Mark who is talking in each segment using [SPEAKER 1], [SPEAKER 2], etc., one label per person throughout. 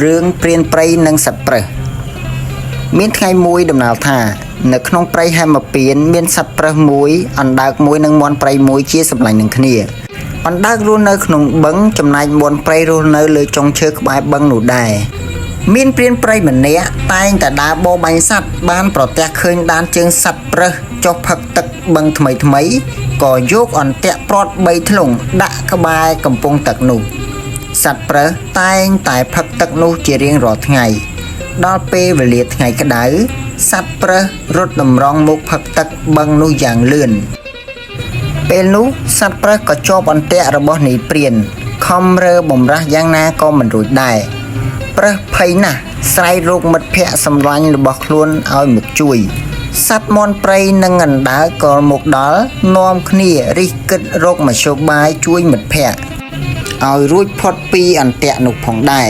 [SPEAKER 1] រឿងព្រានព្រៃនិងសត្វប្រើសមានថ្ងៃមួយដំណើរថានៅក្នុងព្រៃហេមពៀនមានសត្វប្រើសមួយអណ្ដើកមួយនិងមាន់ព្រៃមួយជាសម្លាញ់នឹងគ្នាអណ្ដើករស់នៅក្នុងបឹងចំណែកមាន់ព្រៃរស់នៅលើចុងឈើក្បែរបឹងនោះដែរមានព្រានព្រៃម្នាក់តែងតែដើរបរបាញ់សត្វបានប្រទះឃើញដានជើងសត្វប្រើសចុះផឹកទឹកបឹងថ្មីក៏យកអន្ទាក់ព្រាត់3ធ្លុងដាក់ក្បែរកំពង់ទឹកនោះសត្វប្រើសតែងតែផឹកទឹកនោះជារៀងរាល់ថ្ងៃដល់ពេលវេលាថ្ងៃក្តៅសត្វប្រើសរត់តម្រង់មកផឹកទឹកបឹងនោះយ៉ាងលឿនពេលនោះសត្វប្រើសក៏ជាប់អន្ទាក់របស់នាយព្រានខំរើបំរាស់យ៉ាងណាក៏មិនរួចដែរប្រើសភ័យណាស់ស្រែករកមិត្តភ័ក្តិសម្លាញ់របស់ខ្លួនឲ្យមកជួយសត្វមាន់ព្រៃនិងអណ្ដើកក៏មកដល់នាំគ្នារិះគិតរកមធ្យោបាយជួយមិត្តភ័ក្តិឲ្យរួចផុតពីអន្ទាក់នោះផងដែរ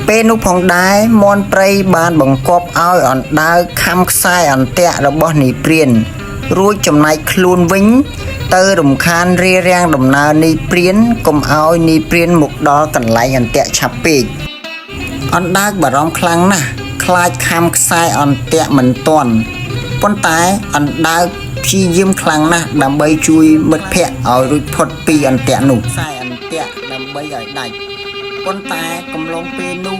[SPEAKER 1] ពេលនោះផងដែរមាន់ព្រៃបានបង្គាប់ឲ្យអណ្ដើកខំខ្សែអន្ទាក់របស់នាយព្រានរួចចំណែកខ្លួនវិញទៅរំខានរារាំងដំណើរនាយព្រានកុំឲ្យនាយព្រានមកដល់កន្លែងអន្ទាក់ឆាប់ពេកអណ្ដើកបារម្ភខ្លាំងណាស់ខ្លាចខំខ្សែអន្ទាក់មិនទាន់ប៉ុន្តែអណ្ដើកព្យាយាមខ្លាំងណាស់ដើម្បីជួយមិត្តភ័ក្តិឲ្យរួចផុតពីអន្ទាក់នោះខ្សែអន្ទាក់ដើម្បីឲ្យដាច់ប៉ុន្តែកំឡុងពេលនោះ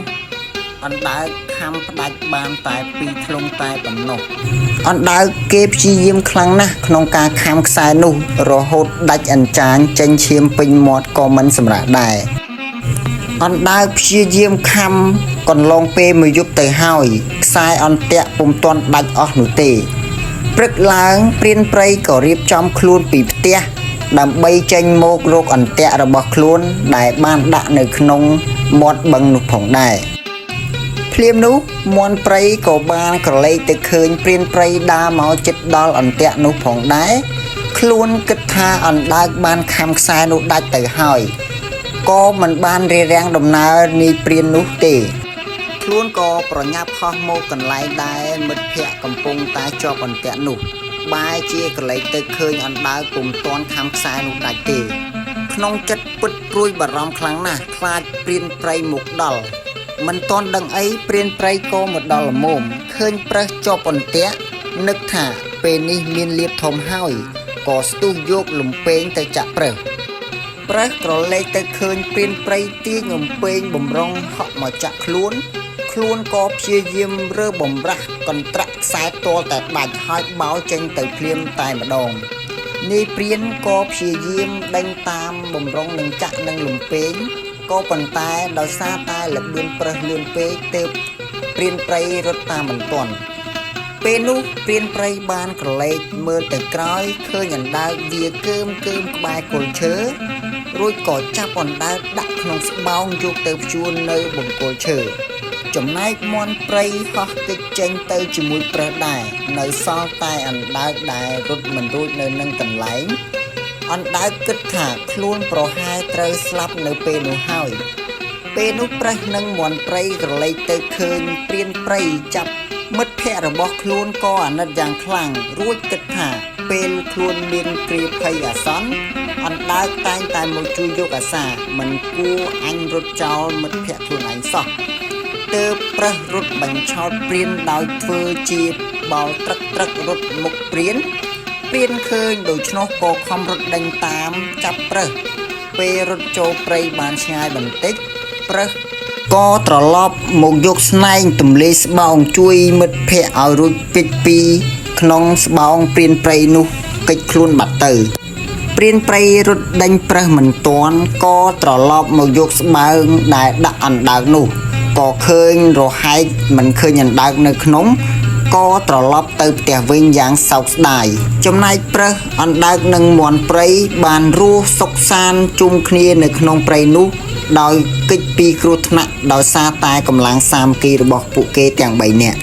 [SPEAKER 1] អណ្ដើកខំផ្ដាច់បានតែ2ធ្លុងតែប៉ុណ្ណោះអណ្ដើកគេព្យាយាមខ្លាំងណាស់ក្នុងការខំខ្សែនោះរហូតដាច់អញ្ចាញចេញឈាមពេញមាត់ក៏មិនសម្រាកដែរអណ្ដើកព្យាយាមខំកន្លងពេលមួយយប់ទៅហើយខ្សែអន្ទាក់ពុំទាន់ដាច់អស់នោះទេព្រឹកឡើងព្រានព្រៃក៏រៀបចំខ្លួនពីផ្ទះដើម្បីចេញមករកអន្ទាក់របស់ខ្លួនដែលបានដាក់នៅក្នុងមាត់បឹងនោះផងដែរភ្លាមនោះមាន់ព្រៃក៏បានក្រឡេកទៅឃើញព្រានព្រៃដើរមកជិតដល់អន្ទាក់នោះផងដែរខ្លួនគិតថាអណ្ដើកបានខំខ្សែនោះដាច់ទៅហើយក៏មិនបានរារាំងដំណើរនាយព្រាននោះទេខ្លួនក៏ប្រញាប់ហោះមកកន្លែងដែរមិត្តភ័ក្តិកំពុងតែជាប់អន្ទាក់នោះបែរជាក្រឡេកទៅឃើញអណ្ដើកពុំទាន់ខំខ្សែនោះដាច់ទេក្នុងចិត្តពិតព្រួយបារម្ភខ្លាំងណាស់ខ្លាចព្រានព្រៃមកដល់មិនទាន់ដឹងអីព្រានព្រៃក៏មកដល់ល្មមឃើញប្រើសជាប់អន្ទាក់នឹកថាពេលនេះមានលៀបធំហើយក៏ស្ទុះយកលំពេងទៅចាក់ប្រើសក្រឡេកទៅឃើញព្រានព្រៃទាញលំពេងបំរុងហក់មកចាក់ខ្លួនក៏ព្យាយាមរើបំរាស់កន្ត្រាក់ខ្សែទាល់តែដាច់ហើយបោចេញទៅភ្លាមតែម្ដងនាយព្រានក៏ព្យាយាមដេញតាមបំរុងនឹងចាក់នឹងលំពេងក៏ប៉ុន្តែដោយសារតែល្បឿនប្រើសលឿនពេកទើបព្រានព្រៃរត់តាមមិនទាន់ពេលនោះព្រានព្រៃបានក្រឡេកមើលទៅក្រោយឃើញអណ្ដើកវាកើមក្បែរគល់ឈើរួចក៏ចាប់អណ្ដើកដាក់ក្នុងស្បោងយកទៅព្យួរនៅបង្គោលឈើចំណែកមាន់ព្រៃហោះគេចចេញទៅជាមួយប្រើសដែរនៅសល់តែអណ្ដើកដែលរត់មិនរួចនៅនឹងកន្លែងអណ្ដើកគិតថាខ្លួនប្រហែលត្រូវស្លាប់នៅពេលនោះហើយពេលនោះប្រើសនិងមាន់ព្រៃក្រឡេកទៅឃើញព្រានព្រៃចាប់មិត្តភ័ក្តិរបស់ខ្លួនក៏អាណិតយ៉ាងខ្លាំងរួចគិតថាពេលខ្លួនមានគ្រាភ័យអាសន្នអណ្ដើកតែងតែមកជួយយកអាសាមិនគួរអញរត់ចោលមិត្តភ័ក្តិខ្លួនឯងសោះទើបប្រើសរត់បញ្ឆោតព្រានដោយធ្វើជាបោលត្រឹករត់មុខព្រានឃើញដូច្នោះក៏ខំរត់ដេញតាមចាប់ប្រើសពេលរត់ចូលព្រៃបានឆ្ងាយបន្តិចប្រើសក៏ត្រឡប់មកយកស្នែងទម្លាយស្បោងជួយមិត្តភ័ក្តិឲ្យរួចពេចពីក្នុងស្បោងព្រានព្រៃនោះកិច្ចខ្លួនបាត់ទៅព្រានព្រៃរត់ដេញប្រើសមិនទាន់ក៏ត្រឡប់មកយកស្បោងដែលដាក់អណ្ដើកនោះក៏ឃើញរហែកមិនឃើញអណ្ដើកនៅក្នុងក៏ត្រឡប់ទៅផ្ទះវិញយ៉ាងសោកស្ដាយចំណែកប្រើសអណ្ដើកនិងមាន់ព្រៃបានរស់សុខសាន្តជុំគ្នានៅក្នុងព្រៃនោះដោយគេចពីគ្រោះថ្នាក់ដោយសារតែកម្លាំងសាមគ្គីរបស់ពួកគេទាំង3នាក់